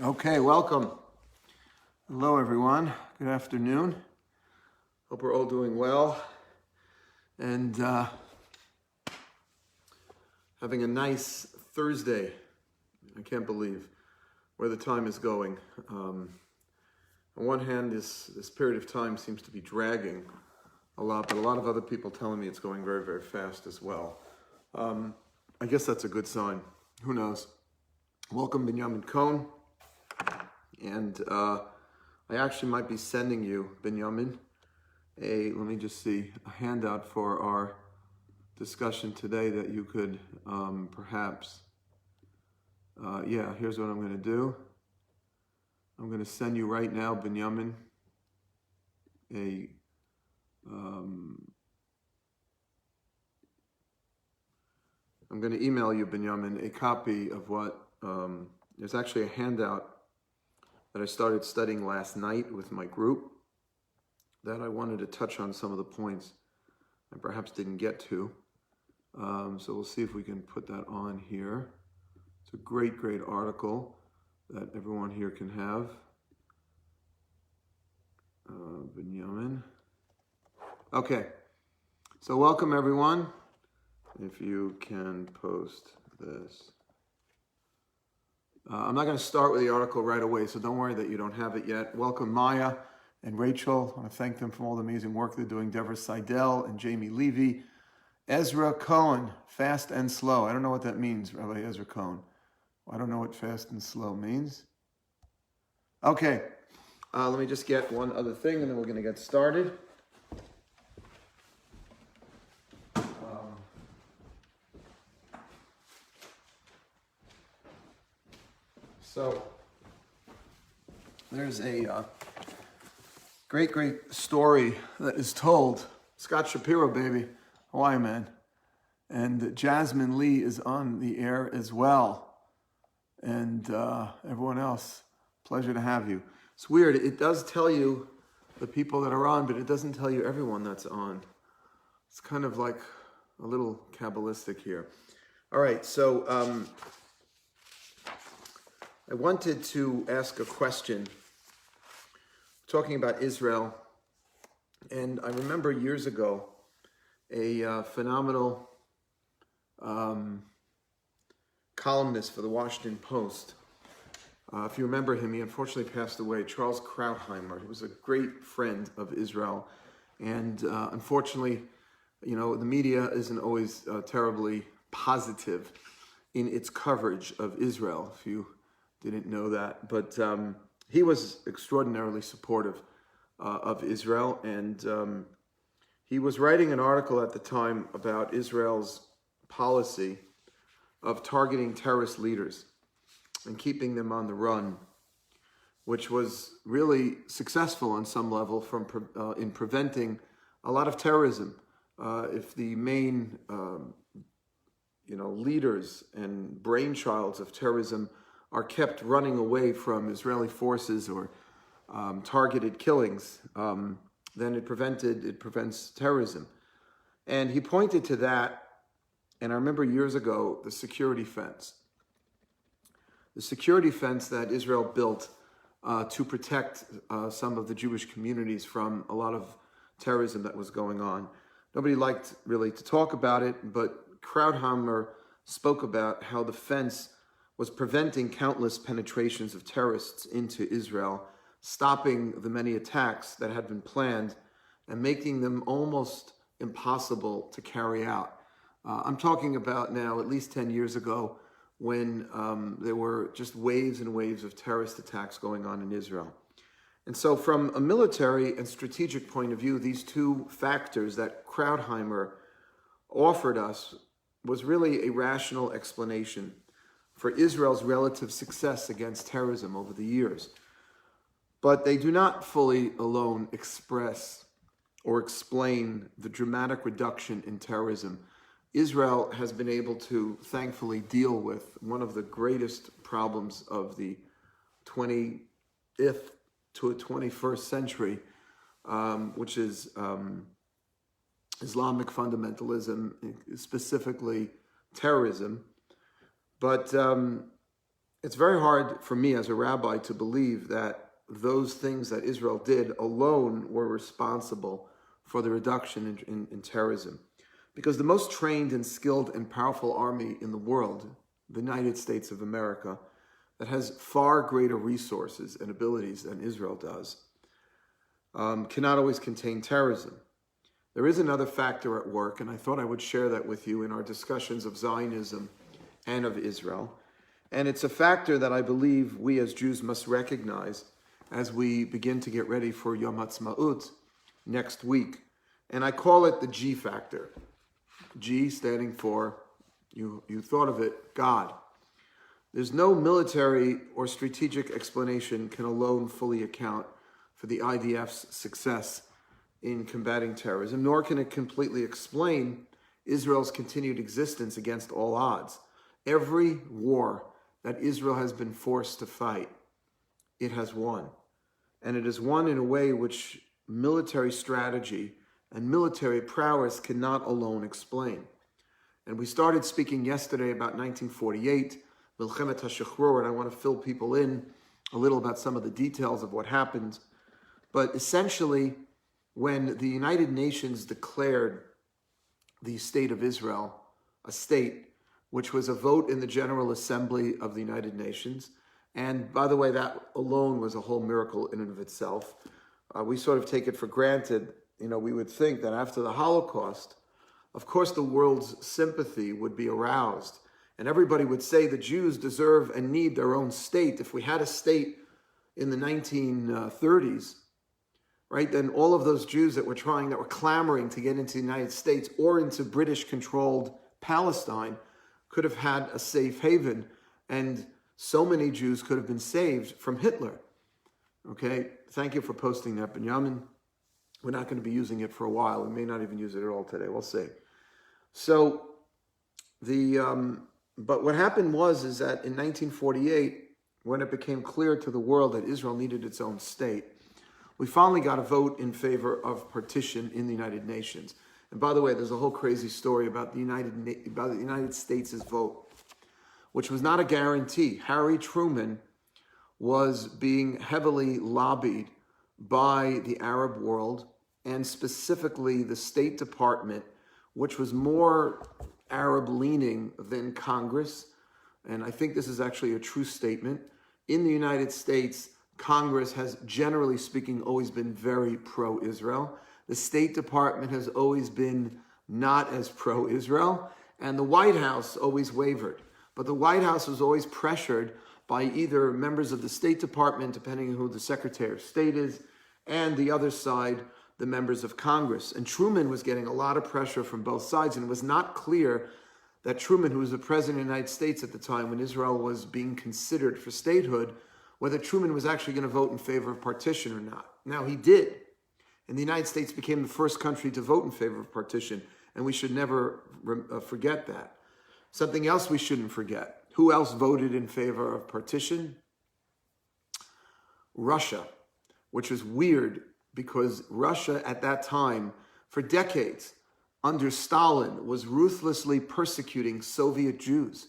Okay, welcome. Hello, everyone. Good afternoon. Hope we're all doing well and having a nice Thursday. I can't believe where the time is going. On one hand, this period of time seems to be dragging a lot, but a lot of other people telling me it's going very, very fast as well. I guess that's a good sign. Who knows? Welcome, Benjamin Cohn. And I actually might be sending you, Benjamin, let me just see, a handout for our discussion today that you could perhaps, here's what I'm going to do. I'm going to send you right now, Benjamin, I'm going to email you, Benjamin, a copy of what, there's actually a handout that I started studying last night with my group that I wanted to touch on some of the points I perhaps didn't get to. So we'll see if we can put that on here. It's a great, great article that everyone here can have. Benjamin. Okay, so welcome everyone. If you can post this. I'm not going to start with the article right away, so don't worry that you don't have it yet. Welcome Maya and Rachel. I want to thank them for all the amazing work they're doing. Deborah Seidel and Jamie Levy. Ezra Cohen, fast and slow. I don't know what that means, Rabbi Ezra Cohen. I don't know what fast and slow means. Okay, let me just get one other thing and then we're going to get started. So there's a great, great story that is told. Scott Shapiro, baby, Hawaii man. And Jasmine Lee is on the air as well. And everyone else, pleasure to have you. It's weird. It does tell you the people that are on, but it doesn't tell you everyone that's on. It's kind of like a little Kabbalistic here. All right, so I wanted to ask a question talking about Israel. And I remember years ago, a phenomenal columnist for the Washington Post. If you remember him, he unfortunately passed away, Charles Krauthammer. He was a great friend of Israel. And unfortunately, you know, the media isn't always terribly positive in its coverage of Israel, if you didn't know that. But he was extraordinarily supportive of Israel. And he was writing an article at the time about Israel's policy of targeting terrorist leaders and keeping them on the run, which was really successful on some level in preventing a lot of terrorism. If the main leaders and brainchilds of terrorism are kept running away from Israeli forces or targeted killings, then it prevents terrorism. And he pointed to that, and I remember years ago, the security fence. The security fence that Israel built to protect some of the Jewish communities from a lot of terrorism that was going on. Nobody liked really to talk about it, but Krauthammer spoke about how the fence was preventing countless penetrations of terrorists into Israel, stopping the many attacks that had been planned and making them almost impossible to carry out. I'm talking about now at least 10 years ago when there were just waves and waves of terrorist attacks going on in Israel. And so from a military and strategic point of view, these two factors that Krauthammer offered us was really a rational explanation for Israel's relative success against terrorism over the years. But they do not fully alone express or explain the dramatic reduction in terrorism Israel has been able to thankfully deal with one of the greatest problems of the 20th to 21st century, which is Islamic fundamentalism, specifically terrorism. But it's very hard for me as a rabbi to believe that those things that Israel did alone were responsible for the reduction in terrorism. Because the most trained and skilled and powerful army in the world, the United States of America, that has far greater resources and abilities than Israel does, cannot always contain terrorism. There is another factor at work, and I thought I would share that with you in our discussions of Zionism and of Israel. And it's a factor that I believe we as Jews must recognize as we begin to get ready for Yom Ha'atzmaut next week. And I call it the G factor. G standing for, you thought of it, God. There's no military or strategic explanation can alone fully account for the IDF's success in combating terrorism, nor can it completely explain Israel's continued existence against all odds. Every war that Israel has been forced to fight, it has won. And it has won in a way which military strategy and military prowess cannot alone explain. And we started speaking yesterday about 1948, Milchemet HaShichrur, and I want to fill people in a little about some of the details of what happened. But essentially, when the United Nations declared the state of Israel a state, which was a vote in the General Assembly of the United Nations, and by the way, that alone was a whole miracle in and of itself. We sort of take it for granted. We would think that after the Holocaust, of course, the world's sympathy would be aroused, and everybody would say the Jews deserve and need their own state. If we had a state in the 1930s, right, then all of those Jews that were clamoring to get into the United States or into British-controlled Palestine could have had a safe haven, and so many Jews could have been saved from Hitler. Okay, thank you for posting that, Benjamin. We're not going to be using it for a while. We may not even use it at all today. We'll see. So but what happened is that in 1948, when it became clear to the world that Israel needed its own state, we finally got a vote in favor of partition in the United Nations. And by the way, there's a whole crazy story about the United States' vote, which was not a guarantee. Harry Truman was being heavily lobbied by the Arab world, and specifically the State Department, which was more Arab-leaning than Congress. And I think this is actually a true statement. In the United States, Congress has, generally speaking, always been very pro-Israel. The State Department has always been not as pro-Israel, and the White House always wavered. But the White House was always pressured by either members of the State Department, depending on who the Secretary of State is, and the other side, the members of Congress. And Truman was getting a lot of pressure from both sides, and it was not clear that Truman, who was the president of the United States at the time when Israel was being considered for statehood, whether Truman was actually going to vote in favor of partition or not. Now, he did. And the United States became the first country to vote in favor of partition. And we should never forget that. Something else we shouldn't forget. Who else voted in favor of partition? Russia, which was weird because Russia at that time, for decades, under Stalin, was ruthlessly persecuting Soviet Jews.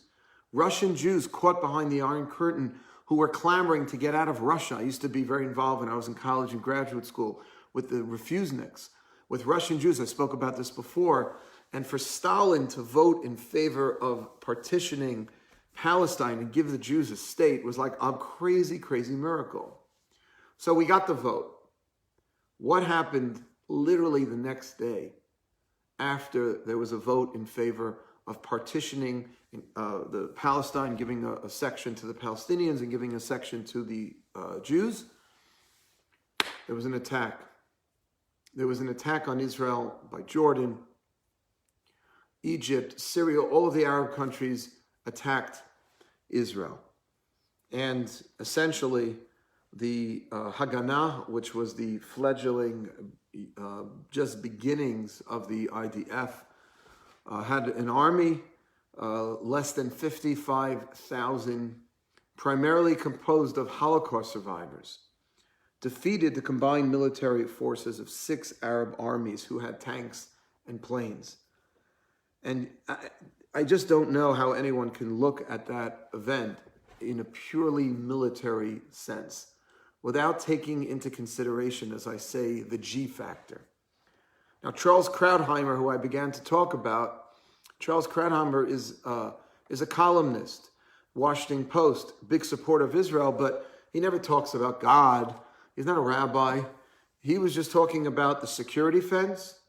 Russian Jews caught behind the Iron Curtain who were clamoring to get out of Russia. I used to be very involved when I was in college and graduate school with the refuseniks, with Russian Jews. I spoke about this before. And for Stalin to vote in favor of partitioning Palestine and give the Jews a state was like a crazy, crazy miracle. So we got the vote. What happened literally the next day after there was a vote in favor of partitioning the Palestine, giving a section to the Palestinians and giving a section to the Jews? There was an attack. There was an attack on Israel by Jordan, Egypt, Syria. All of the Arab countries attacked Israel. And essentially, the Haganah, which was the fledgling, just beginnings of the IDF, had an army, less than 55,000, primarily composed of Holocaust survivors, defeated the combined military forces of 6 Arab armies who had tanks and planes. And I just don't know how anyone can look at that event in a purely military sense, without taking into consideration, as I say, the G factor. Now, Charles Krauthammer, who I began to talk about, Charles Krauthammer is a columnist, Washington Post, big supporter of Israel, but he never talks about God. He's not a rabbi. He was just talking about the security fence,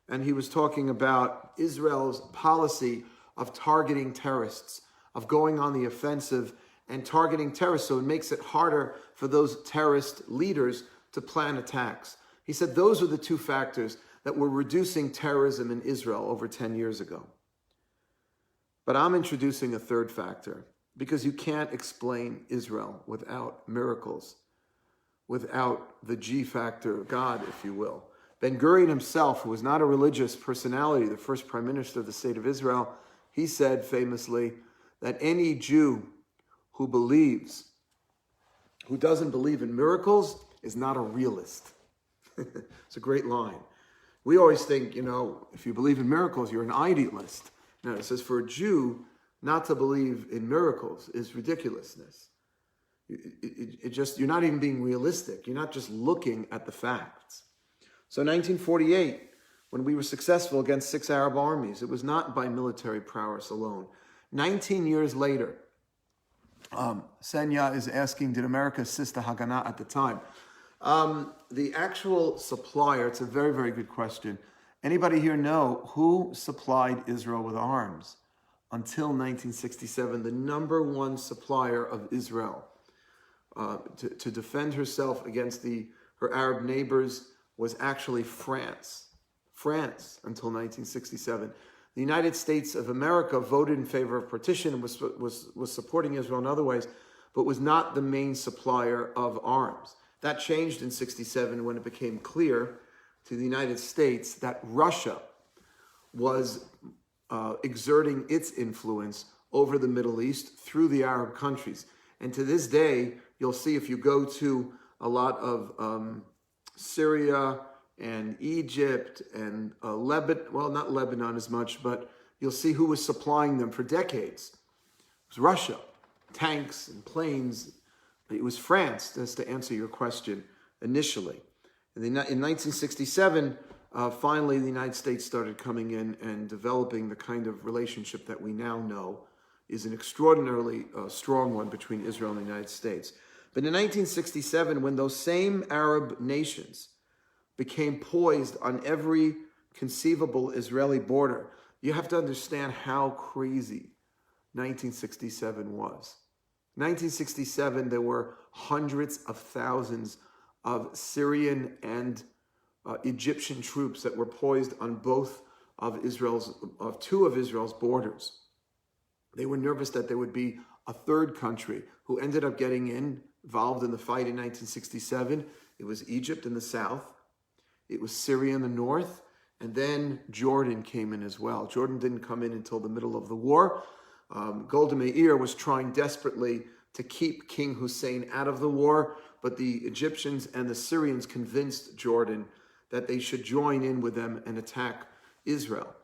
and he was talking about Israel's policy of targeting terrorists, of going on the offensive and targeting terrorists, so it makes it harder for those terrorist leaders to plan attacks. He said those are the two factors that were reducing terrorism in Israel over 10 years ago. But I'm introducing a third factor, because you can't explain Israel without miracles, without the G factor of God, if you will. Ben-Gurion himself, who was not a religious personality, the first prime minister of the state of Israel, he said famously that any Jew who doesn't believe in miracles is not a realist. It's a great line. We always think, if you believe in miracles, you're an idealist. No, it says for a Jew not to believe in miracles is ridiculousness. You're not even being realistic. You're not just looking at the facts. So 1948, when we were successful against 6 Arab armies, it was not by military prowess alone. 19 years later, Senya is asking, did America assist the Haganah at the time? The actual supplier, it's a very, very good question. Anybody here know who supplied Israel with arms? Until 1967, the number one supplier of Israel to defend herself against her Arab neighbors was actually France. France until 1967. The United States of America voted in favor of partition and was supporting Israel in other ways, but was not the main supplier of arms. That changed in 1967 when it became clear to the United States that Russia was exerting its influence over the Middle East through the Arab countries. And to this day, you'll see if you go to a lot of Syria and Egypt and Lebanon, well, not Lebanon as much, but you'll see who was supplying them for decades. It was Russia, tanks and planes. It was France, just to answer your question initially. In 1967, finally, the United States started coming in and developing the kind of relationship that we now know is an extraordinarily strong one between Israel and the United States. But in 1967, when those same Arab nations became poised on every conceivable Israeli border, you have to understand how crazy 1967 was. 1967, there were hundreds of thousands of Syrian and Egyptian troops that were poised on both of two of Israel's borders. They were nervous that there would be a third country who ended up getting involved in the fight in 1967. It was Egypt in the south. It was Syria in the north. And then Jordan came in as well. Jordan didn't come in until the middle of the war. Golda Meir was trying desperately to keep King Hussein out of the war, but the Egyptians and the Syrians convinced Jordan that they should join in with them and attack Israel.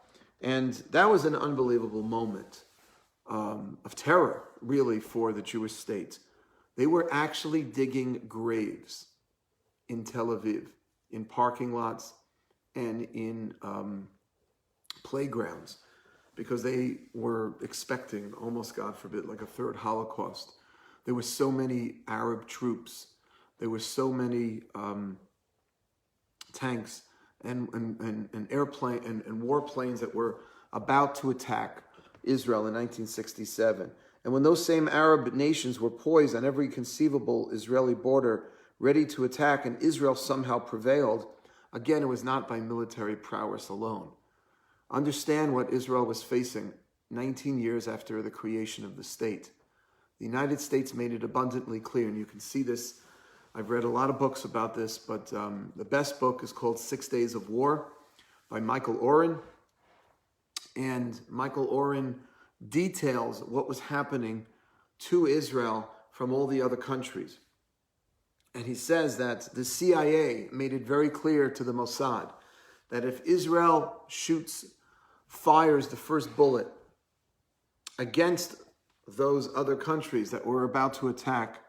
And that was an unbelievable moment of terror, really, for the Jewish state. They were actually digging graves in Tel Aviv, in parking lots and in playgrounds, because they were expecting, almost, God forbid, like a third Holocaust. There were so many Arab troops. There were so many tanks and airplane and warplanes that were about to attack Israel in 1967. And when those same Arab nations were poised on every conceivable Israeli border, ready to attack, and Israel somehow prevailed, again, it was not by military prowess alone. Understand what Israel was facing 19 years after the creation of the state. The United States made it abundantly clear, and you can see this. I've read a lot of books about this, but the best book is called 6 Days of War by Michael Oren. And Michael Oren details what was happening to Israel from all the other countries. And he says that the CIA made it very clear to the Mossad that if Israel fires the first bullet against those other countries that were about to attack,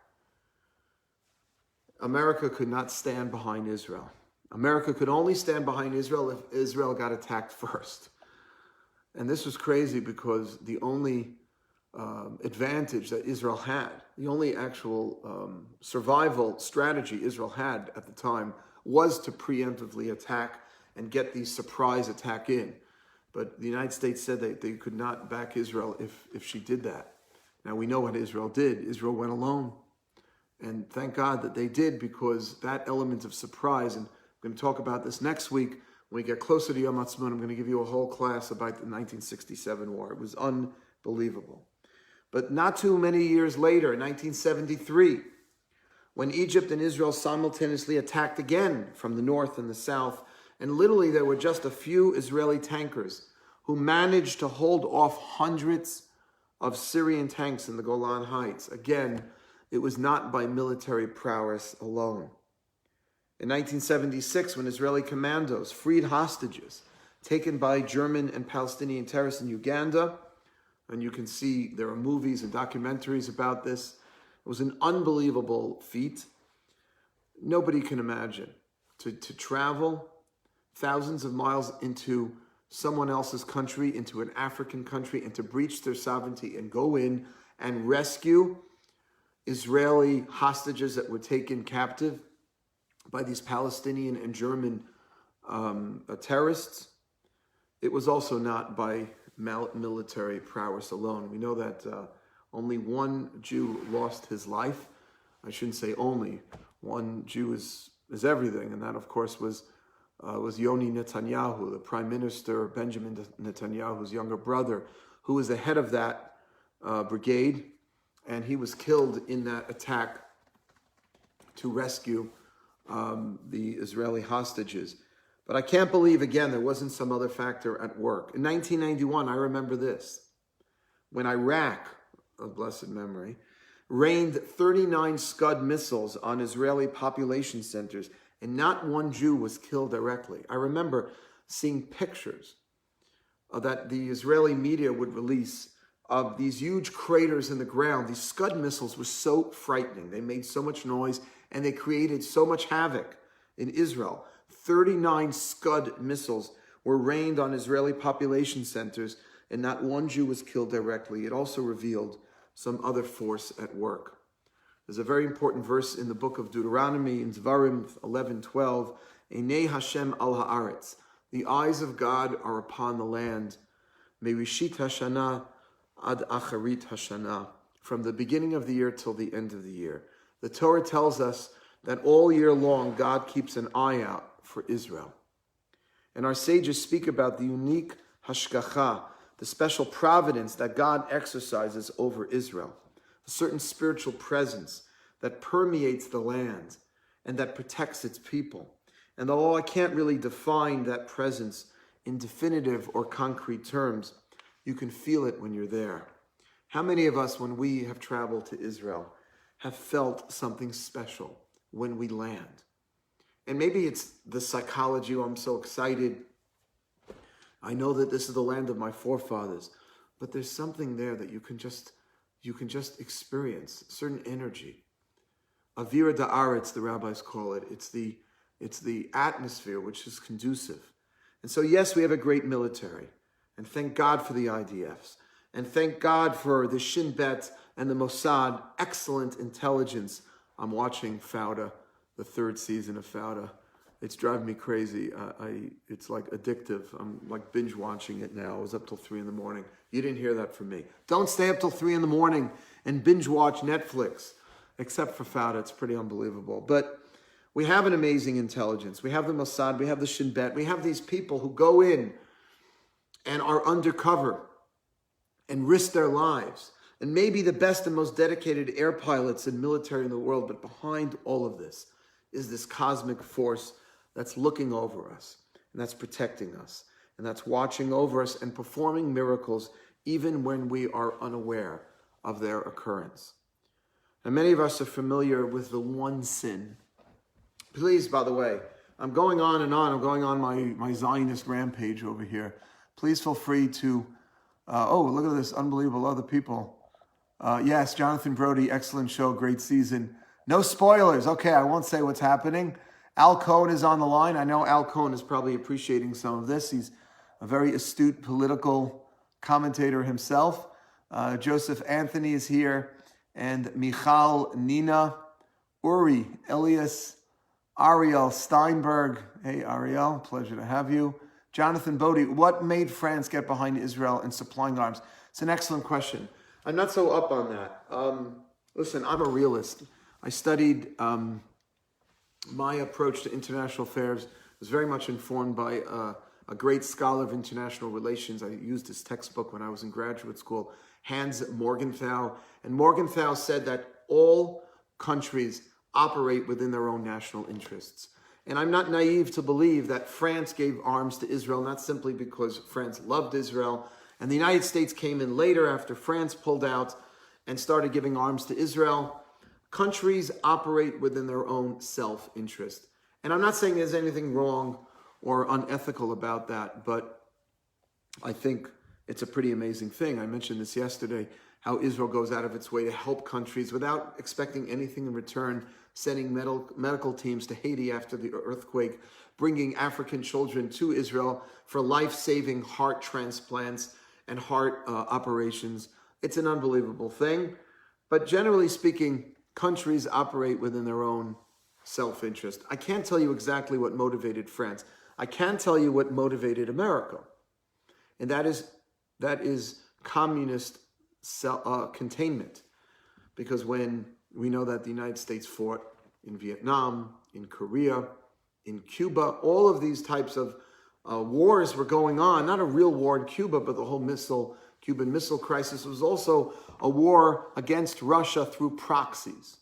America could not stand behind Israel. America could only stand behind Israel if Israel got attacked first. And this was crazy because the only advantage that Israel had, the only actual survival strategy Israel had at the time was to preemptively attack and get the surprise attack in. But the United States said that they could not back Israel if she did that. Now we know what Israel did. Israel went alone. And thank God that they did, because that element of surprise, and we're going to talk about this next week, when we get closer to Yom Ha'atzmaut, I'm going to give you a whole class about the 1967 war. It was unbelievable. But not too many years later, in 1973, when Egypt and Israel simultaneously attacked again from the north and the south, and literally there were just a few Israeli tankers who managed to hold off hundreds of Syrian tanks in the Golan Heights. Again, it was not by military prowess alone. In 1976, when Israeli commandos freed hostages taken by German and Palestinian terrorists in Uganda, and you can see there are movies and documentaries about this, it was an unbelievable feat. Nobody can imagine to travel thousands of miles into someone else's country, into an African country, and to breach their sovereignty and go in and rescue Israeli hostages that were taken captive by these Palestinian and German terrorists. It was also not by military prowess alone. We know that only one Jew lost his life. I shouldn't say only. One Jew is everything, and that, of course, was Yoni Netanyahu, the Prime Minister, Benjamin Netanyahu's younger brother, who was the head of that brigade, and he was killed in that attack to rescue the Israeli hostages. But I can't believe, again, there wasn't some other factor at work. In 1991, I remember this, when Iraq, of blessed memory, rained 39 Scud missiles on Israeli population centers, and not one Jew was killed directly. I remember seeing pictures that the Israeli media would release of these huge craters in the ground. These Scud missiles were so frightening. They made so much noise, and they created so much havoc in Israel. 39 Scud missiles were rained on Israeli population centers, and not one Jew was killed directly. It also revealed some other force at work. There's a very important verse in the book of Deuteronomy, in Dvarim 11:12, Einei Hashem al haaretz, the eyes of God are upon the land, Merishit Hashana ad acharit Hashana, from the beginning of the year till the end of the year. The Torah tells us that all year long, God keeps an eye out for Israel. And our sages speak about the unique hashgacha, the special providence that God exercises over Israel, a certain spiritual presence that permeates the land and that protects its people. And although I can't really define that presence in definitive or concrete terms, you can feel it when you're there. How many of us, when we have traveled to Israel, have felt something special when we land? And maybe it's the psychology, I'm so excited. I know that this is the land of my forefathers, but there's something there that you can just experience, certain energy. Avira da'aretz, the rabbis call it. It's the atmosphere which is conducive. And so, yes, we have a great military, and thank God for the IDFs, and thank God for the Shin Bet and the Mossad, excellent intelligence. I'm watching Fauda, the third season of Fauda. It's driving me crazy. It's like addictive. I'm like binge watching it now. I was up till 3 in the morning. You didn't hear that from me. Don't stay up till 3 in the morning and binge watch Netflix, except for Fauda. It's pretty unbelievable. But we have an amazing intelligence. We have the Mossad. We have the Shin Bet. We have these people who go in and are undercover and risk their lives. And maybe the best and most dedicated air pilots and military in the world. But behind all of this is this cosmic force that's looking over us, and that's protecting us, and that's watching over us and performing miracles even when we are unaware of their occurrence. And many of us are familiar with the one sin. Please, by the way, I'm going on and on. I'm going on my Zionist rampage over here. Please feel free to, oh, look at this, unbelievable other people. Yes, Jonathan Brody, excellent show, great season. No spoilers. Okay, I won't say what's happening. Al Cohen is on the line. I know Al Cohen is probably appreciating some of this. He's a very astute political commentator himself. Joseph Anthony is here, and Michal, Nina, Uri, Elias, Ariel Steinberg. Hey, Ariel, pleasure to have you. Jonathan Bodie, what made France get behind Israel in supplying arms? It's an excellent question. I'm not so up on that. Listen, I'm a realist. I studied, my approach to international affairs was very much informed by a great scholar of international relations. I used his textbook when I was in graduate school, Hans Morgenthau. And Morgenthau said that all countries operate within their own national interests. And I'm not naive to believe that France gave arms to Israel, not simply because France loved Israel, and the United States came in later after France pulled out and started giving arms to Israel. Countries operate within their own self-interest. And I'm not saying there's anything wrong or unethical about that, but I think it's a pretty amazing thing. I mentioned this yesterday, how Israel goes out of its way to help countries without expecting anything in return, sending medical teams to Haiti after the earthquake, bringing African children to Israel for life-saving heart transplants and heart operations. It's an unbelievable thing. But generally speaking, countries operate within their own self-interest. I can't tell you exactly what motivated France. I can tell you what motivated America. And that is communist containment. Because when we know that the United States fought in Vietnam, in Korea, in Cuba, all of these types of wars were going on. Not a real war in Cuba, but the whole Cuban Missile Crisis was also a war against Russia through proxies.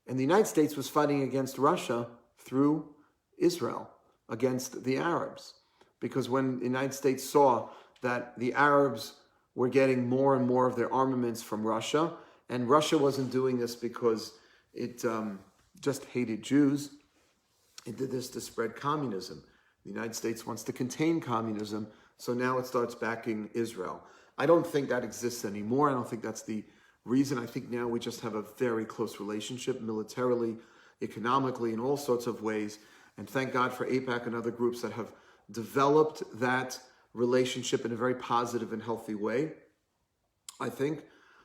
And the United States was fighting against Russia through Israel, against the Arabs. Because when the United States saw that the Arabs were getting more and more of their armaments from Russia, and Russia wasn't doing this because it just hated Jews, it did this to spread communism. The United States wants to contain communism, so now it starts backing Israel. I don't think that exists anymore. I don't think that's the reason. I think now we just have a very close relationship militarily, economically, in all sorts of ways. And thank God for AIPAC and other groups that have developed that relationship in a very positive and healthy way, I think.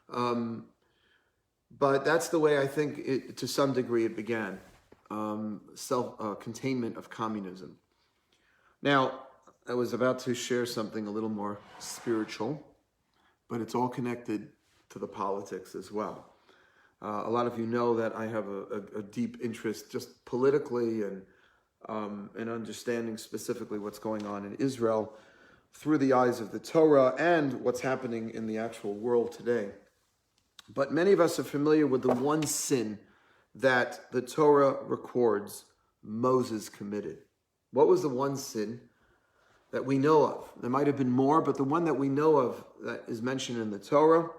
But that's the way I think, to some degree, it began. Self-containment of communism. Now, I was about to share something a little more spiritual, but it's all connected to the politics as well. A lot of you know that I have a deep interest just politically and understanding specifically what's going on in Israel through the eyes of the Torah and what's happening in the actual world today. But many of us are familiar with the one sin that the Torah records Moses committed. What was the one sin that we know of? There might have been more, but the one that we know of that is mentioned in the Torah,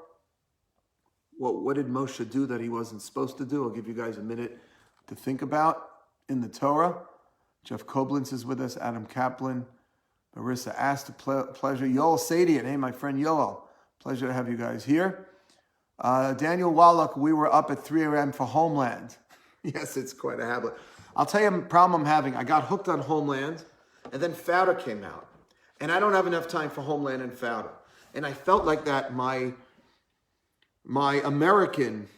what did Moshe do that he wasn't supposed to do? I'll give you guys a minute to think about in the Torah. Jeff Koblenz is with us, Adam Kaplan, Marissa Ast, pleasure. Yoel Sadian, hey, my friend Yoel, pleasure to have you guys here. Daniel Wallach, we were up at 3 a.m. for Homeland. Yes, it's quite a habit. I'll tell you the problem I'm having. I got hooked on Homeland, and then Fauda came out. And I don't have enough time for Homeland and Fauda. And I felt like that my American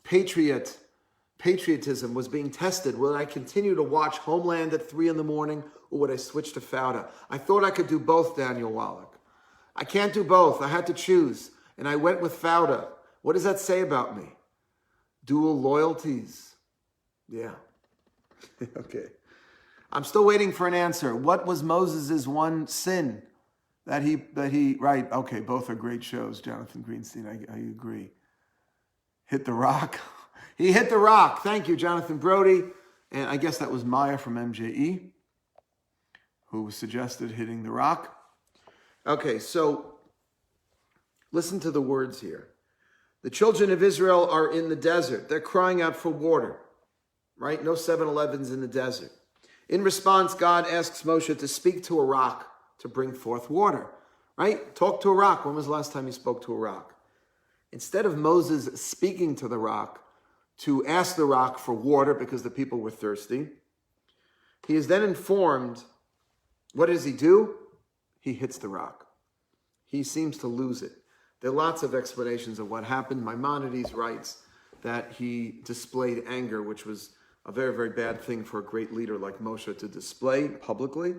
patriotism was being tested. Would I continue to watch Homeland at 3 in the morning, or would I switch to Fauda? I thought I could do both, Daniel Wallach. I can't do both. I had to choose. And I went with Fauda. What does that say about me? Dual loyalties. Yeah. Okay. I'm still waiting for an answer. What was Moses' one sin that he, right. Okay. Both are great shows. Jonathan Greenstein. I agree. Hit the rock. He hit the rock. Thank you, Jonathan Brody. And I guess that was Maya from MJE who suggested hitting the rock. Okay. So listen to the words here. The children of Israel are in the desert. They're crying out for water, right? No 7-Elevens in the desert. In response, God asks Moshe to speak to a rock to bring forth water, right? Talk to a rock. When was the last time you spoke to a rock? instead of Moses speaking to the rock to ask the rock for water because the people were thirsty, he is then informed, what does he do? He hits the rock. He seems to lose it. There are lots of explanations of what happened. Maimonides writes that he displayed anger, which was a very, very bad thing for a great leader like Moshe to display publicly.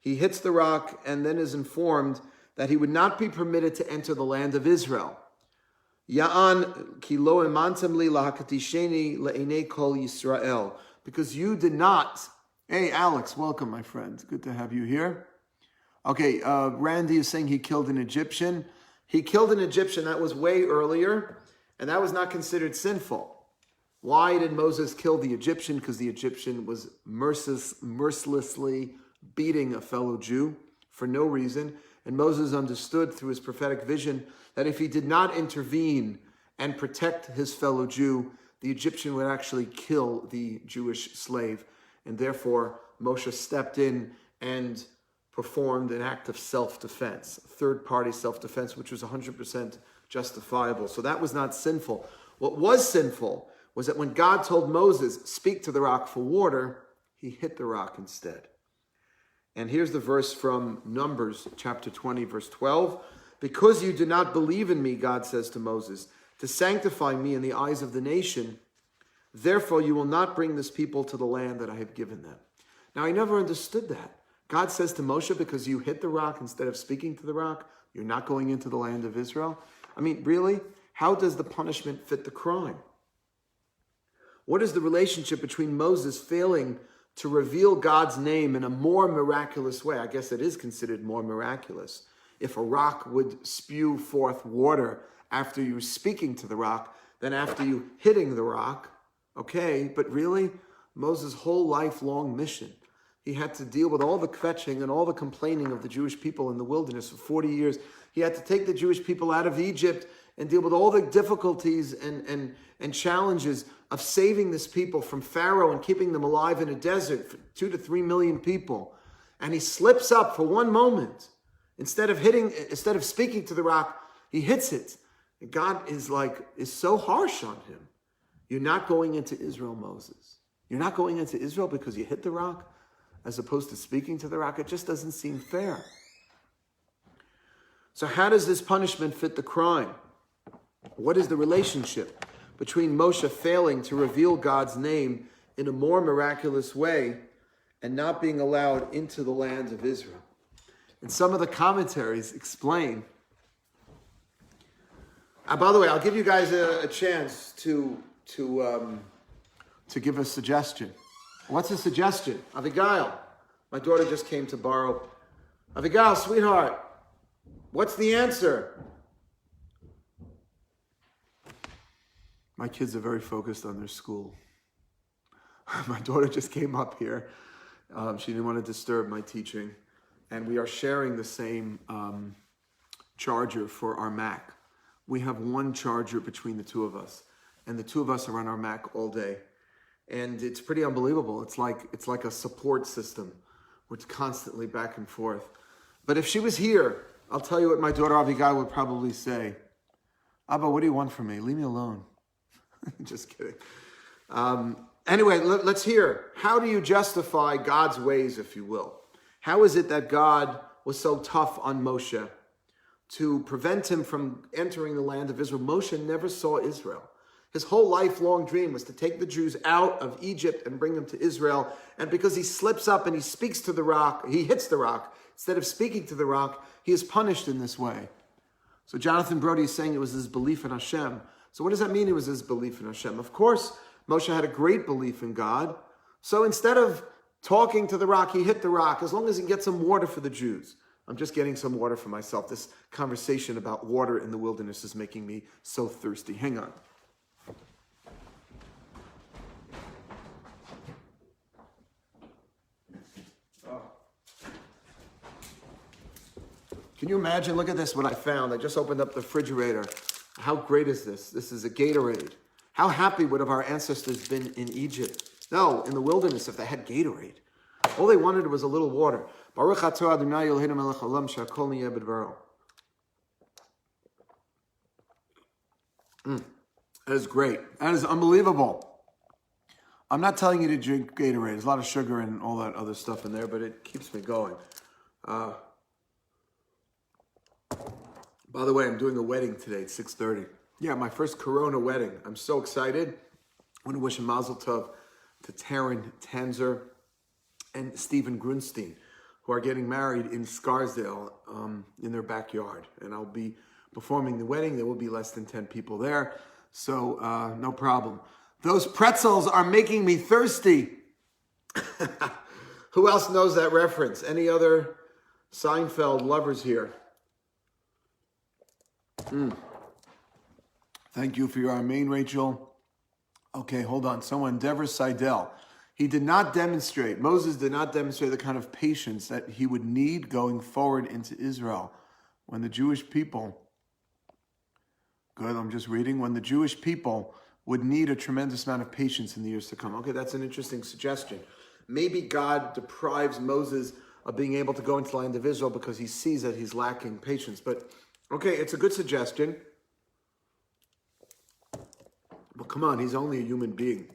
He hits the rock and then is informed that he would not be permitted to enter the land of Israel. Ya'an ki lo imantem li lahakatisheni le'enei kol Yisrael. Because you did not. Hey, Alex, welcome, my friend. Good to have you here. Okay, Randy is saying he killed an Egyptian. He killed an Egyptian. That was way earlier, and that was not considered sinful. Why did Moses kill the Egyptian? Because the Egyptian was mercilessly beating a fellow Jew for no reason. And Moses understood through his prophetic vision that if he did not intervene and protect his fellow Jew, the Egyptian would actually kill the Jewish slave. And therefore, Moshe stepped in and performed an act of self-defense, third-party self-defense, which was 100% justifiable. So that was not sinful. What was sinful was that when God told Moses, speak to the rock for water, he hit the rock instead. And here's the verse from Numbers chapter 20, verse 12. Because you do not believe in me, God says to Moses, to sanctify me in the eyes of the nation, therefore you will not bring this people to the land that I have given them. Now, I never understood that. God says to Moshe, because you hit the rock instead of speaking to the rock, you're not going into the land of Israel. I mean, really? How does the punishment fit the crime? What is the relationship between Moses failing to reveal God's name in a more miraculous way? I guess it is considered more miraculous. If a rock would spew forth water after you speaking to the rock than after you hitting the rock, okay, but really, Moses' whole lifelong mission, he had to deal with all the kvetching and all the complaining of the Jewish people in the wilderness for 40 years. He had to take the Jewish people out of Egypt and deal with all the difficulties and challenges of saving this people from Pharaoh and keeping them alive in a desert for 2 to 3 million people. And he slips up for one moment. Instead of speaking to the rock, he hits it. And God is so harsh on him. You're not going into Israel, Moses. You're not going into Israel because you hit the rock as opposed to speaking to the rock. It just doesn't seem fair. So how does this punishment fit the crime? What is the relationship between Moshe failing to reveal God's name in a more miraculous way and not being allowed into the land of Israel? And some of the commentaries explain. By the way, I'll give you guys a chance to give a suggestion. What's a suggestion? Abigail, my daughter just came to borrow. Abigail, sweetheart, what's the answer? My kids are very focused on their school. My daughter just came up here. She didn't want to disturb my teaching. And we are sharing the same charger for our Mac. We have one charger between the two of us. And the two of us are on our Mac all day. And it's pretty unbelievable. It's like a support system. We're constantly back and forth. But if she was here, I'll tell you what my daughter Abigail would probably say. Abba, what do you want from me? Leave me alone. Just kidding. Anyway, let's hear. How do you justify God's ways, if you will? How is it that God was so tough on Moshe to prevent him from entering the land of Israel? Moshe never saw Israel. His whole lifelong dream was to take the Jews out of Egypt and bring them to Israel. And because he slips up and he speaks to the rock, he hits the rock. Instead of speaking to the rock, he is punished in this way. So Jonathan Brody is saying it was his belief in Hashem. So what does that mean, it was his belief in Hashem? Of course, Moshe had a great belief in God. So instead of talking to the rock, he hit the rock, as long as he can get some water for the Jews. I'm just getting some water for myself. This conversation about water in the wilderness is making me so thirsty. Hang on. Can you imagine? Look at this, what I found. I just opened up the refrigerator. How great is this? This is a Gatorade. How happy would have our ancestors been in Egypt? No, in the wilderness if they had Gatorade. All they wanted was a little water. Baruch atah Adonai Eloheinu melech haolam she'akol niyeh b'dvaro. That is great. That is unbelievable. I'm not telling you to drink Gatorade. There's a lot of sugar and all that other stuff in there, but it keeps me going. By the way, I'm doing a wedding today at 6:30. Yeah, my first Corona wedding. I'm so excited. I want to wish a mazel tov to Taryn Tanzer and Stephen Grunstein, who are getting married in Scarsdale in their backyard. And I'll be performing the wedding. There will be less than 10 people there, so no problem. Those pretzels are making me thirsty. Who else knows that reference? Any other Seinfeld lovers here? Thank you for your amen, Rachel. Okay, hold on. Someone, Deborah Seidel. Moses did not demonstrate the kind of patience that he would need going forward into Israel when the Jewish people, when the Jewish people would need a tremendous amount of patience in the years to come. Okay, that's an interesting suggestion. Maybe God deprives Moses of being able to go into the land of Israel because he sees that he's lacking patience. But, okay, it's a good suggestion. But come on, he's only a human being.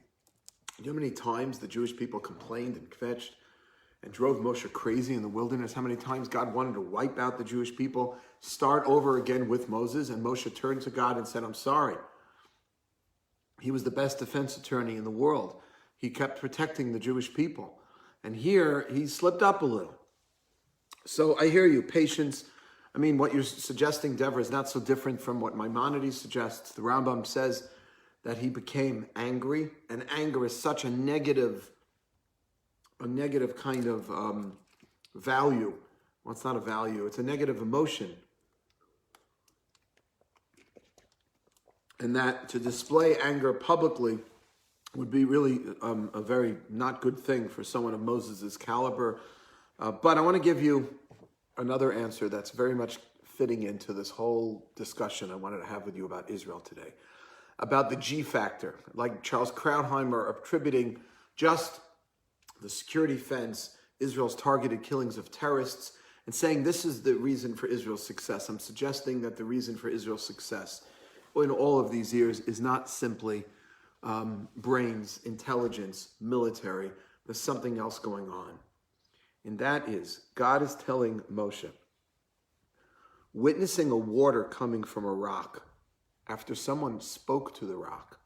You know how many times the Jewish people complained and kvetched and drove Moshe crazy in the wilderness? How many times God wanted to wipe out the Jewish people, start over again with Moses, and Moshe turned to God and said, I'm sorry. He was the best defense attorney in the world. He kept protecting the Jewish people. And here, he slipped up a little. So I hear you, patience. I mean, what you're suggesting, Deborah, is not so different from what Maimonides suggests. The Rambam says that he became angry, and anger is such a negative kind of value. Well, it's not a value, it's a negative emotion. And that to display anger publicly would be really a very not good thing for someone of Moses' caliber. But I want to give you another answer that's very much fitting into this whole discussion I wanted to have with you about Israel today. About the G factor, like Charles Krauthammer attributing just the security fence, Israel's targeted killings of terrorists, and saying this is the reason for Israel's success. I'm suggesting that the reason for Israel's success in all of these years is not simply brains, intelligence, military. There's something else going on. And that is, God is telling Moshe, witnessing a water coming from a rock after someone spoke to the rock,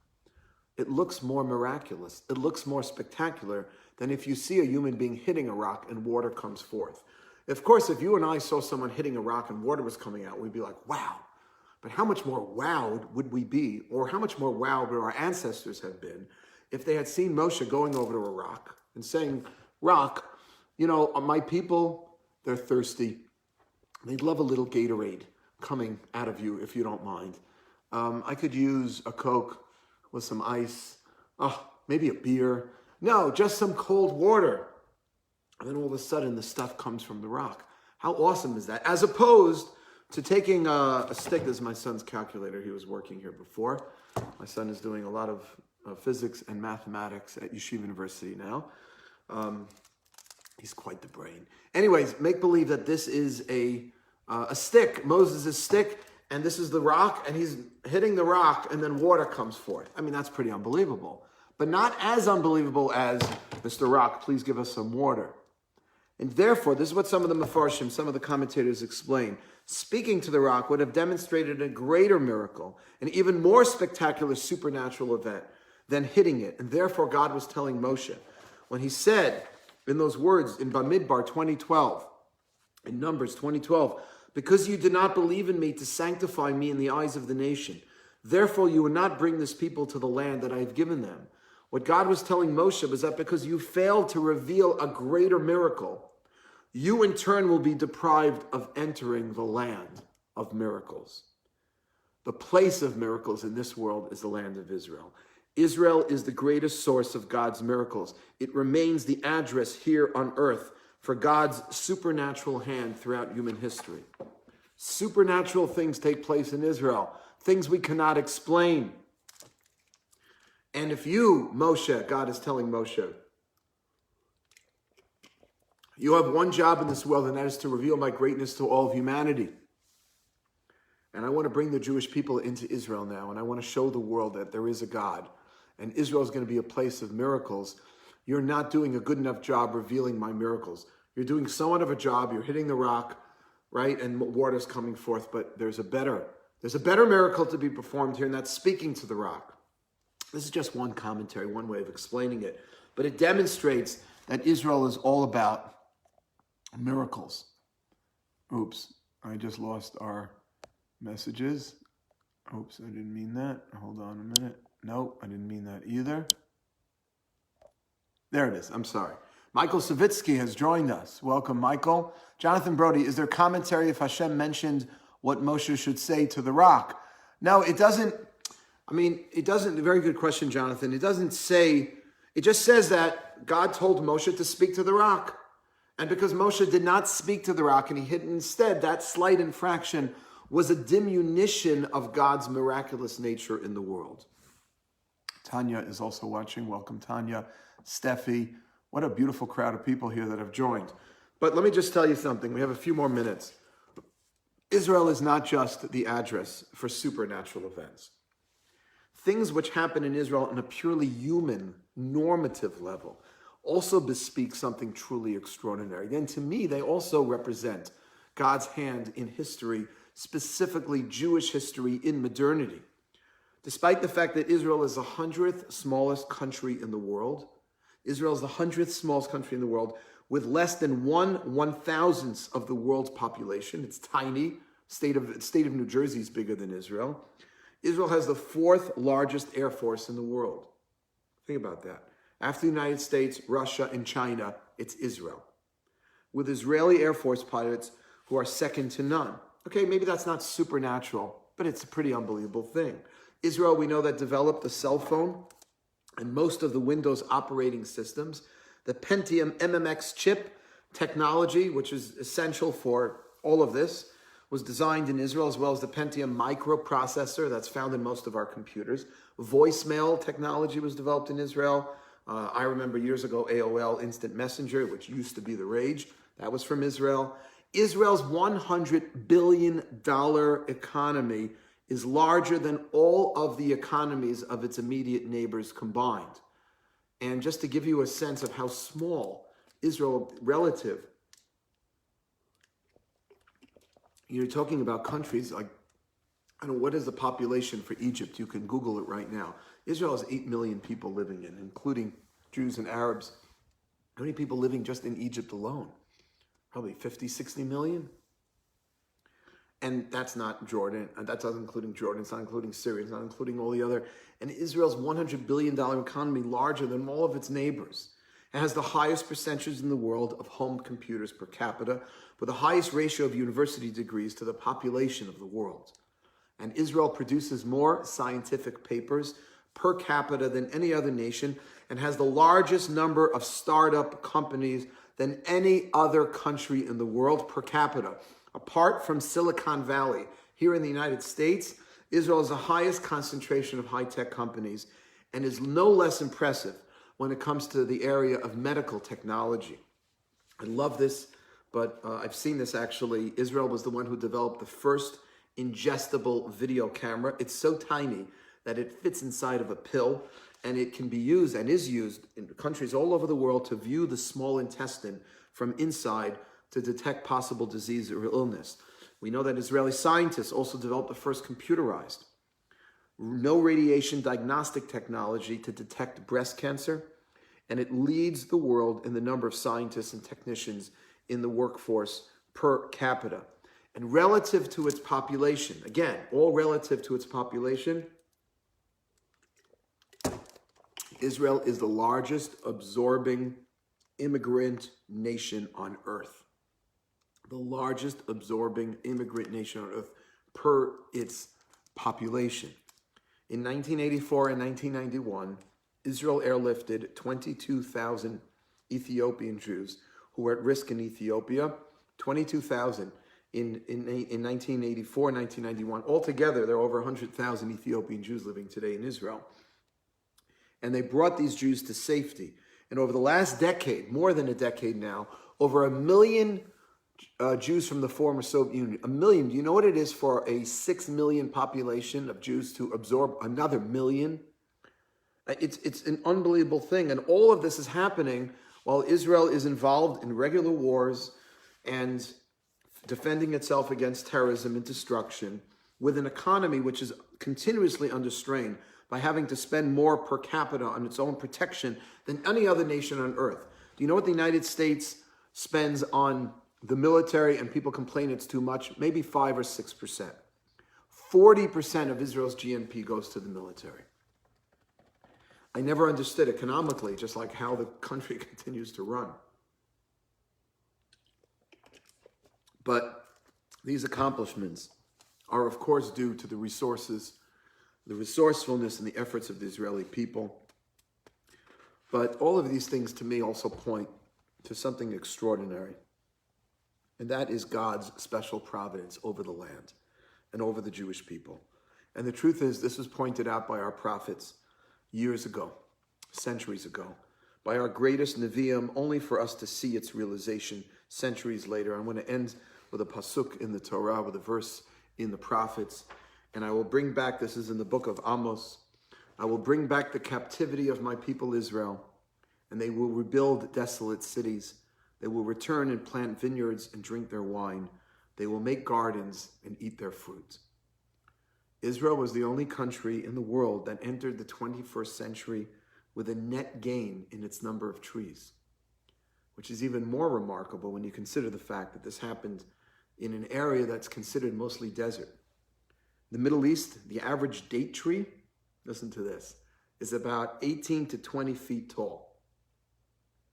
it looks more miraculous. It looks more spectacular than if you see a human being hitting a rock and water comes forth. Of course, if you and I saw someone hitting a rock and water was coming out, we'd be like, wow. But how much more wowed would we be, or how much more wowed would our ancestors have been if they had seen Moshe going over to a rock and saying, rock, you know, my people, they're thirsty. They'd love a little Gatorade coming out of you if you don't mind. I could use a Coke with some ice, maybe a beer. No, just some cold water. And then all of a sudden the stuff comes from the rock. How awesome is that? As opposed to taking a stick. This is my son's calculator. He was working here before. My son is doing a lot of physics and mathematics at Yeshiva University now. He's quite the brain. Anyways, make believe that this is a stick, Moses' stick, and this is the rock, and he's hitting the rock, and then water comes forth. I mean, that's pretty unbelievable. But not as unbelievable as, Mr. Rock, please give us some water. And therefore, this is what some of the Mefarshim, some of the commentators explain. Speaking to the rock would have demonstrated a greater miracle, an even more spectacular supernatural event than hitting it. And therefore, God was telling Moshe, when he said in those words in Bamidbar 20:12, in Numbers 20:12, because you did not believe in me to sanctify me in the eyes of the nation, therefore you would not bring this people to the land that I have given them. What God was telling Moshe was that because you failed to reveal a greater miracle, you in turn will be deprived of entering the land of miracles. The place of miracles in this world is the land of Israel. Israel is the greatest source of God's miracles. It remains the address here on earth for God's supernatural hand throughout human history. Supernatural things take place in Israel, things we cannot explain. And if you, Moshe, God is telling Moshe, you have one job in this world, and that is to reveal my greatness to all of humanity. And I want to bring the Jewish people into Israel now, and I want to show the world that there is a God, and Israel is going to be a place of miracles. You're not doing a good enough job revealing my miracles. You're doing somewhat of a job. You're hitting the rock, right? And water's coming forth, but there's a better miracle to be performed here, and that's speaking to the rock. This is just one commentary, one way of explaining it, but it demonstrates that Israel is all about miracles. Oops, I just lost our messages. Oops, I didn't mean that. Hold on a minute. Nope, I didn't mean that either. There it is. I'm sorry. Michael Savitsky has joined us. Welcome, Michael. Jonathan Brody, is there commentary if Hashem mentioned what Moshe should say to the rock? No, it doesn't. It doesn't. Very good question, Jonathan. It doesn't say, it just says that God told Moshe to speak to the rock. And because Moshe did not speak to the rock and he hid instead, that slight infraction was a diminution of God's miraculous nature in the world. Tanya is also watching. Welcome, Tanya. Steffi. What a beautiful crowd of people here that have joined. But let me just tell you something. We have a few more minutes. Israel is not just the address for supernatural events. Things which happen in Israel on a purely human, normative level also bespeak something truly extraordinary. Then to me, they also represent God's hand in history, specifically Jewish history in modernity. Despite the fact that Israel is the 100th smallest country in the world, Israel is the 100th smallest country in the world with less than 1/1000th of the world's population. It's tiny. State of New Jersey is bigger than Israel. Israel has the 4th largest air force in the world. Think about that. After the United States, Russia, and China, it's Israel. With Israeli Air Force pilots who are second to none. Okay, maybe that's not supernatural, but it's a pretty unbelievable thing. Israel, we know that developed the cell phone and most of the Windows operating systems. The Pentium MMX chip technology, which is essential for all of this, was designed in Israel, as well as the Pentium microprocessor that's found in most of our computers. Voicemail technology was developed in Israel. I remember years ago, AOL Instant Messenger, which used to be the rage. That was from Israel. Israel's $100 billion economy is larger than all of the economies of its immediate neighbors combined. And just to give you a sense of how small Israel relative, you're talking about countries like, I don't know, what is the population for Egypt? You can Google it right now. Israel has 8 million people living in, including Jews and Arabs. How many people living just in Egypt alone? Probably 50, 60 million. And that's not Jordan. That's not including Jordan. It's not including Syria. It's not including all the other. And Israel's $100 billion economy, larger than all of its neighbors. It has the highest percentage in the world of home computers per capita, with the highest ratio of university degrees to the population of the world. And Israel produces more scientific papers per capita than any other nation and has the largest number of startup companies than any other country in the world per capita. Apart from Silicon Valley, here in the United States, Israel has the highest concentration of high-tech companies and is no less impressive when it comes to the area of medical technology. I love this, but I've seen this actually. Israel was the one who developed the first ingestible video camera. It's so tiny that it fits inside of a pill, and it can be used and is used in countries all over the world to view the small intestine from inside to detect possible disease or illness. We know that Israeli scientists also developed the first computerized, no radiation diagnostic technology to detect breast cancer, and it leads the world in the number of scientists and technicians in the workforce per capita. And relative to its population, again, all relative to its population, Israel is the largest absorbing immigrant nation on earth. The largest absorbing immigrant nation on earth per its population. In 1984 and 1991, Israel airlifted 22,000 Ethiopian Jews who were at risk in Ethiopia, 22,000 in 1984 and 1991. Altogether, there are over 100,000 Ethiopian Jews living today in Israel. And they brought these Jews to safety. And over the last decade, more than a decade now, over 1 million Jews from the former Soviet Union. 1 million. Do you know what it is for a 6 million population of Jews to absorb another million? It's an unbelievable thing. And all of this is happening while Israel is involved in regular wars and defending itself against terrorism and destruction, with an economy which is continuously under strain by having to spend more per capita on its own protection than any other nation on earth. Do you know what the United States spends on the military? And people complain it's too much, maybe 5 or 6%. 40% of Israel's GNP goes to the military. I never understood economically, just like how the country continues to run. But these accomplishments are, of course, due to the resources, the resourcefulness, and the efforts of the Israeli people. But all of these things, to me, also point to something extraordinary. And that is God's special providence over the land and over the Jewish people. And the truth is, this was pointed out by our prophets years ago, centuries ago, by our greatest Nevi'im, only for us to see its realization centuries later. I'm going to end with a pasuk in the Torah, with a verse in the prophets. And I will bring back, this is in the book of Amos, I will bring back the captivity of my people Israel, and they will rebuild desolate cities. They will return and plant vineyards and drink their wine. They will make gardens and eat their fruit. Israel was the only country in the world that entered the 21st century with a net gain in its number of trees, which is even more remarkable when you consider the fact that this happened in an area that's considered mostly desert. In the Middle East, the average date tree, listen to this, is about 18 to 20 feet tall.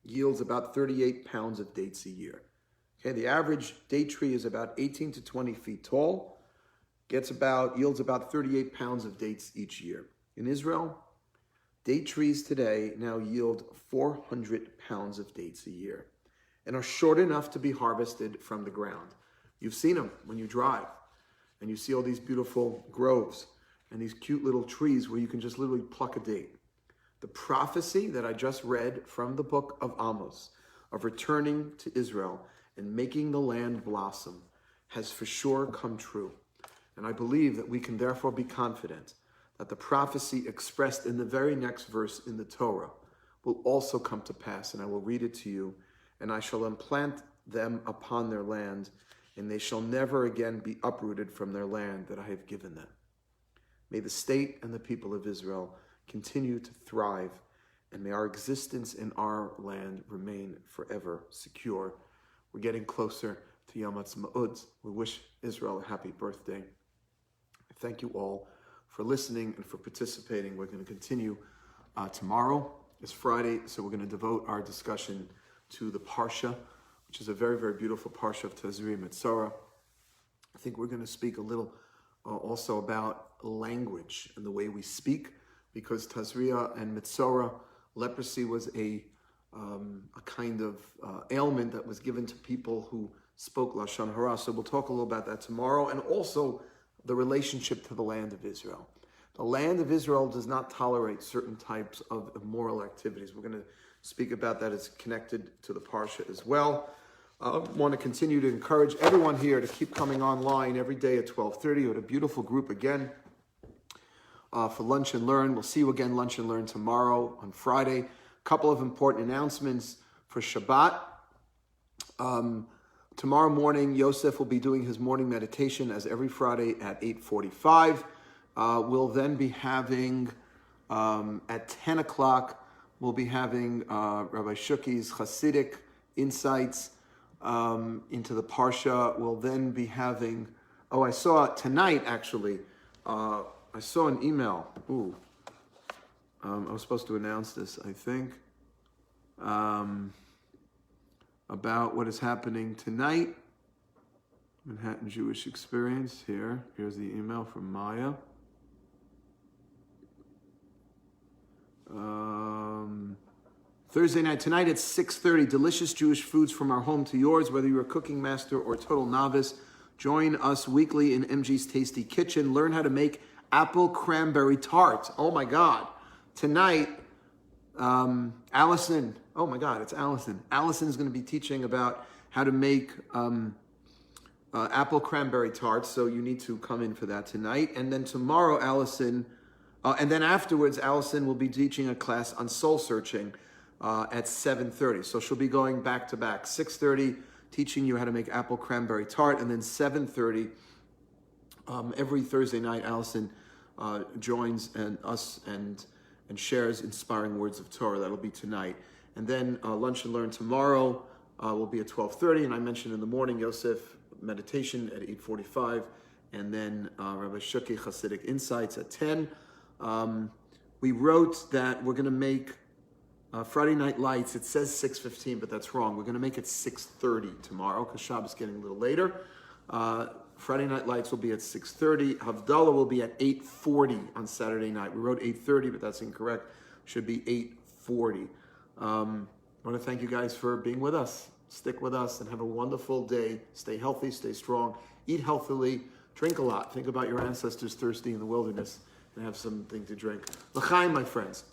Yields about 38 pounds of dates a year. Okay, the average date tree is about 18 to 20 feet tall, yields about 38 pounds of dates each year. In Israel, date trees today now yield 400 pounds of dates a year and are short enough to be harvested from the ground. You've seen them when you drive, and you see all these beautiful groves and these cute little trees where you can just literally pluck a date. The prophecy that I just read from the book of Amos of returning to Israel and making the land blossom has for sure come true. And I believe that we can therefore be confident that the prophecy expressed in the very next verse in the Torah will also come to pass. And I will read it to you. And I shall implant them upon their land, and they shall never again be uprooted from their land that I have given them. May the state and the people of Israel continue to thrive, and may our existence in our land remain forever secure. We're getting closer to Yom Ha'atzmaut. We wish Israel a happy birthday. Thank you all for listening and for participating. We're going to continue tomorrow. It's Friday, so we're going to devote our discussion to the Parsha, which is a very, very beautiful Parsha of Tazria Metzora. I think we're going to speak a little also about language and the way we speak, because Tazria and Metzora, leprosy was a kind of ailment that was given to people who spoke Lashon Hara. So we'll talk a little about that tomorrow, and also the relationship to the land of Israel. The land of Israel does not tolerate certain types of immoral activities. We're going to speak about that. It's connected to the Parsha as well. I want to continue to encourage everyone here to keep coming online every day at 12:30 with a beautiful group again for Lunch and Learn. We'll see you again, Lunch and Learn, tomorrow on Friday. A couple of important announcements for Shabbat. Tomorrow morning, Yosef will be doing his morning meditation as every Friday at 8:45. We'll then be having, at 10 o'clock, we'll be having Rabbi Shuki's Hasidic insights into the Parsha. We'll then be having, I saw tonight actually, I saw an email. I was supposed to announce this, I think, about what is happening tonight. Manhattan Jewish Experience here. Here's the email from Maya. Thursday night, tonight at 6:30, delicious Jewish foods from our home to yours. Whether you're a cooking master or total novice, join us weekly in MG's Tasty Kitchen. Learn how to make apple cranberry tart. Oh my God. Tonight, Allison, oh my God, it's Allison. Allison is going to be teaching about how to make apple cranberry tarts. So you need to come in for that tonight. And then tomorrow, Allison, and then afterwards, Allison will be teaching a class on soul searching at 7:30. So she'll be going back to back. 6:30, teaching you how to make apple cranberry tart, and then 7:30, every Thursday night, Allison joins us and shares inspiring words of Torah. That'll be tonight. And then Lunch and Learn tomorrow will be at 12:30. And I mentioned in the morning, Yosef, meditation at 8:45. And then Rabbi Shuki, Hasidic Insights at 10. We wrote that we're going to make Friday Night Lights. It says 6:15, but that's wrong. We're going to make it 6:30 tomorrow because Shabbos is getting a little later. Friday Night Lights will be at 6:30. Havdalah will be at 8:40 on Saturday night. We wrote 8:30, but that's incorrect. Should be 8:40. I want to thank you guys for being with us. Stick with us and have a wonderful day. Stay healthy, stay strong, eat healthily, drink a lot. Think about your ancestors thirsty in the wilderness and have something to drink. L'chaim, my friends.